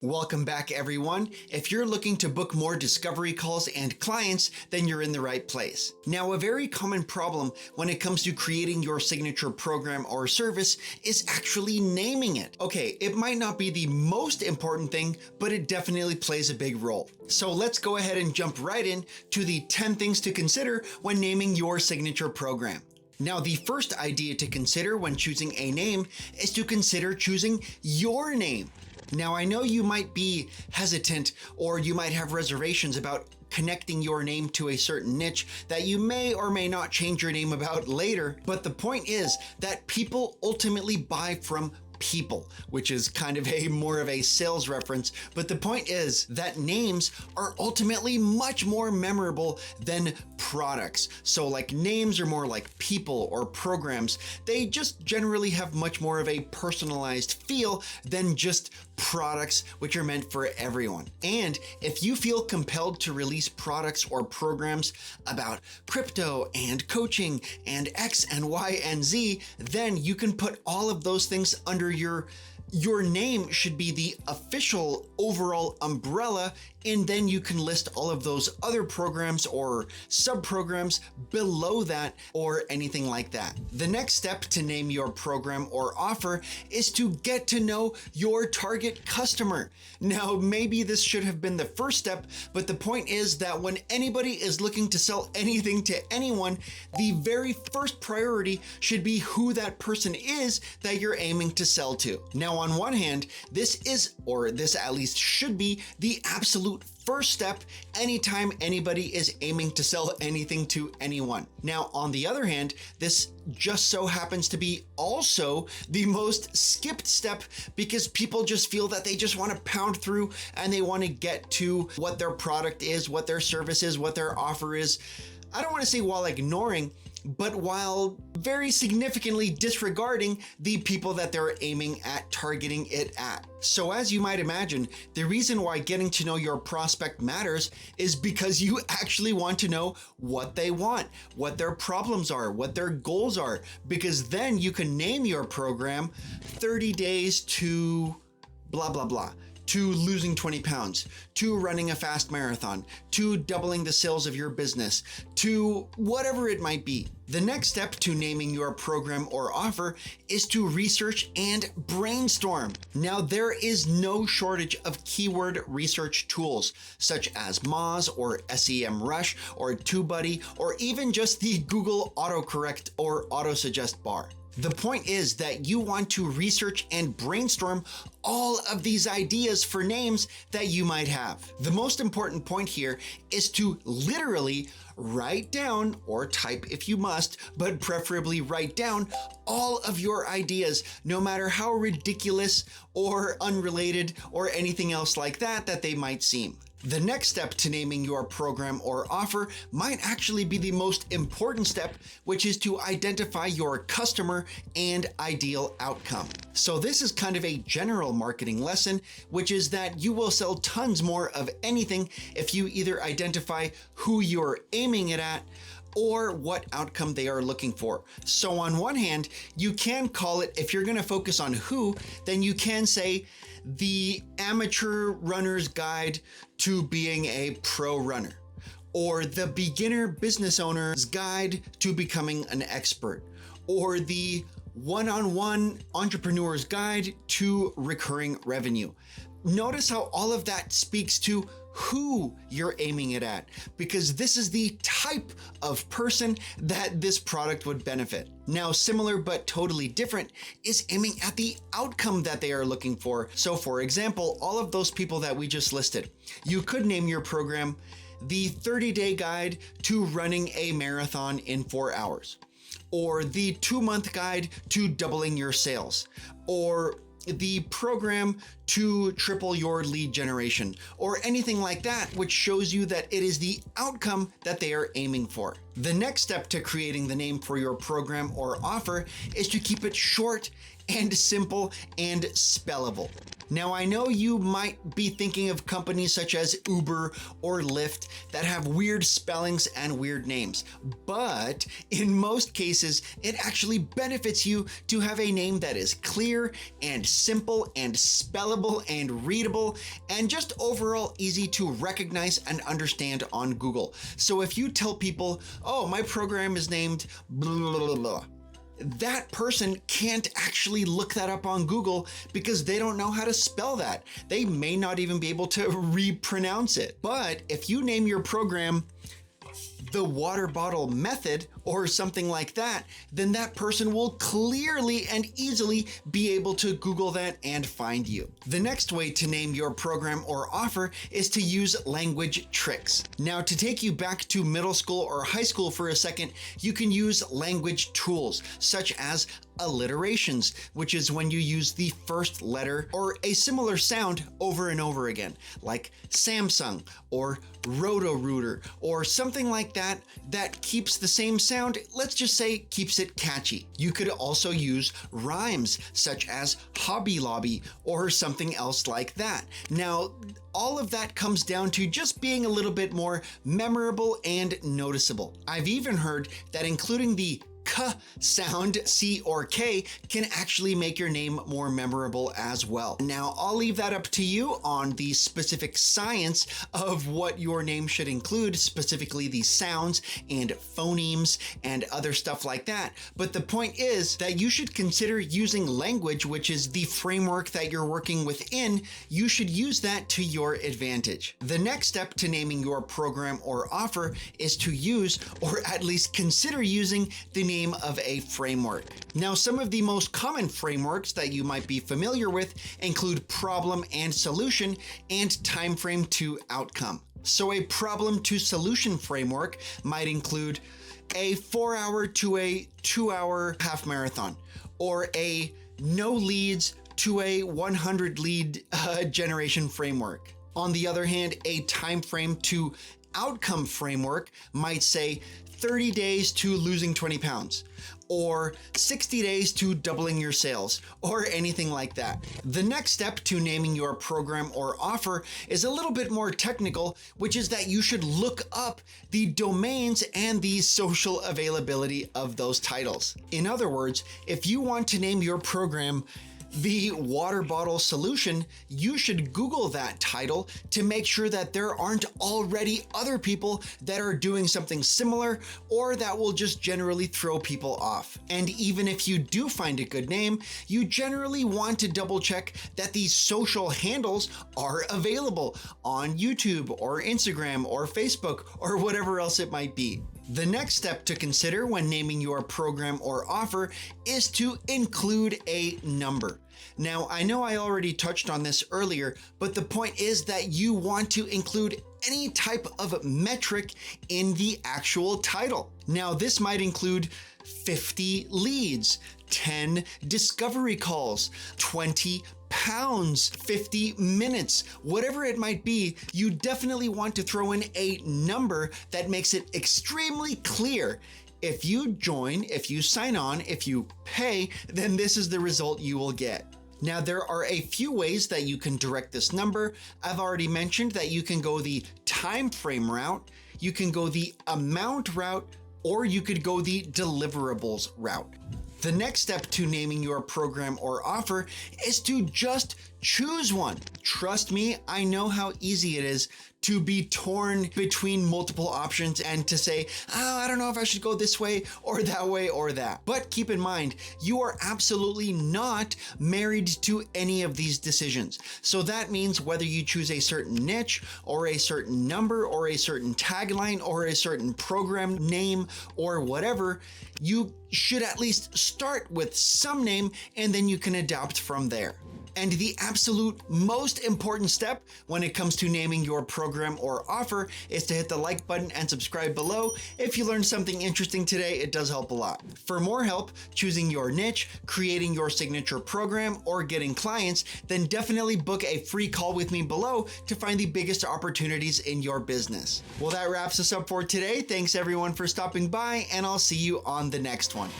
Welcome back, everyone. If you're looking to book more discovery calls and clients, then you're in the right place. Now, a very common problem when it comes to creating your signature program or service is actually naming it. Okay, it might not be the most important thing, but it definitely plays a big role. So let's go ahead and jump right in to the 10 things to consider when naming your signature program. Now, the first idea to consider when choosing a name is to consider choosing your name. Now, I know you might be hesitant or you might have reservations about connecting your name to a certain niche that you may or may not change your name about later, but the point is that people ultimately buy from people, which is kind of more of a sales reference. But the point is that names are ultimately much more memorable than products. So like names are more like people or programs. They just generally have much more of a personalized feel than just products, which are meant for everyone. And if you feel compelled to release products or programs about crypto and coaching and X and Y and Z, then you can put all of those things under your name should be the official overall umbrella, and then you can list all of those other programs or sub-programs below that or anything like that. The next step to name your program or offer is to get to know your target customer. Now, maybe this should have been the first step, but the point is that when anybody is looking to sell anything to anyone, the very first priority should be who that person is that you're aiming to sell to. Now, on one hand, this at least should be the absolute first step anytime anybody is aiming to sell anything to anyone. Now, on the other hand, this just so happens to be also the most skipped step because people just feel that they just want to pound through and they want to get to what their product is, what their service is, what their offer is. I don't want to say while ignoring, but while very significantly disregarding the people that they're aiming at targeting it at. So as you might imagine, the reason why getting to know your prospect matters is because you actually want to know what they want, what their problems are, what their goals are, because then you can name your program 30 days to blah, blah, blah. To losing 20 pounds, to running a fast marathon, to doubling the sales of your business, to whatever it might be. The next step to naming your program or offer is to research and brainstorm. Now, there is no shortage of keyword research tools such as Moz or SEMrush or TubeBuddy or even just the Google autocorrect or autosuggest bar. The point is that you want to research and brainstorm all of these ideas for names that you might have. The most important point here is to literally write down, or type if you must, but preferably write down all of your ideas, no matter how ridiculous or unrelated or anything else like that they might seem. The next step to naming your program or offer might actually be the most important step, which is to identify your customer and ideal outcome. So this is kind of a general marketing lesson, which is that you will sell tons more of anything if you either identify who you're aiming it at or what outcome they are looking for. So on one hand, you can call it, if you're going to focus on who, then you can say the amateur runner's guide to being a pro runner, or the beginner business owner's guide to becoming an expert, or the one-on-one entrepreneur's guide to recurring revenue. Notice how all of that speaks to who you're aiming it at, because this is the type of person that this product would benefit. Now, similar but totally different is aiming at the outcome that they are looking for. So for example, all of those people that we just listed, you could name your program the 30-day guide to running a marathon in 4 hours, or the 2-month guide to doubling your sales, or the program to triple your lead generation, or anything like that, which shows you that it is the outcome that they are aiming for. The next step to creating the name for your program or offer is to keep it short and simple and spellable. Now, I know you might be thinking of companies such as Uber or Lyft that have weird spellings and weird names, but in most cases, it actually benefits you to have a name that is clear and simple and spellable and readable and just overall easy to recognize and understand on Google. So if you tell people, oh, my program is named blah, blah, blah, blah, that person can't actually look that up on Google because they don't know how to spell that. They may not even be able to repronounce it. But if you name your program the water bottle method or something like that, then that person will clearly and easily be able to Google that and find you. The next way to name your program or offer is to use language tricks. Now, to take you back to middle school or high school for a second, you can use language tools such as alliterations, which is when you use the first letter or a similar sound over and over again, like Samsung or Roto-Rooter or something like that that keeps the same sound, let's just say keeps it catchy. You could also use rhymes such as Hobby Lobby or something else like that. Now, all of that comes down to just being a little bit more memorable and noticeable. I've even heard that including the K sound, C or K, can actually make your name more memorable as well. Now, I'll leave that up to you on the specific science of what your name should include, specifically the sounds and phonemes and other stuff like that. But the point is that you should consider using language, which is the framework that you're working within. You should use that to your advantage. The next step to naming your program or offer is to use, or at least consider using, the name of a framework. Now, some of the most common frameworks that you might be familiar with include problem and solution and time frame to outcome. So a problem to solution framework might include a 4-hour to a 2-hour half marathon, or a no leads to a 100 lead generation framework. On the other hand, a time frame to outcome framework might say 30 days to losing 20 pounds, or 60 days to doubling your sales, or anything like that. The next step to naming your program or offer is a little bit more technical, which is that you should look up the domains and the social availability of those titles. In other words, if you want to name your program the water bottle solution, you should Google that title to make sure that there aren't already other people that are doing something similar, or that will just generally throw people off. And even if you do find a good name, you generally want to double check that these social handles are available on YouTube or Instagram or Facebook or whatever else it might be. The next step to consider when naming your program or offer is to include a number. Now, I know I already touched on this earlier, but the point is that you want to include any type of metric in the actual title. Now, this might include 50 leads, 10 discovery calls, 20 pounds, 50 minutes, whatever it might be. You definitely want to throw in a number that makes it extremely clear. If you join, if you sign on, if you pay, then this is the result you will get. Now, there are a few ways that you can direct this number. I've already mentioned that you can go the time frame route, you can go the amount route, or you could go the deliverables route. The next step to naming your program or offer is to just choose one. Trust me, I know how easy it is to be torn between multiple options and to say, oh, I don't know if I should go this way or that. But keep in mind, you are absolutely not married to any of these decisions. So that means whether you choose a certain niche or a certain number or a certain tagline or a certain program name or whatever, you should at least start with some name and then you can adapt from there. And the absolute most important step when it comes to naming your program or offer is to hit the like button and subscribe below. If you learned something interesting today, it does help a lot. For more help choosing your niche, creating your signature program, or getting clients, then definitely book a free call with me below to find the biggest opportunities in your business. Well, that wraps us up for today. Thanks everyone for stopping by, and I'll see you on the next one.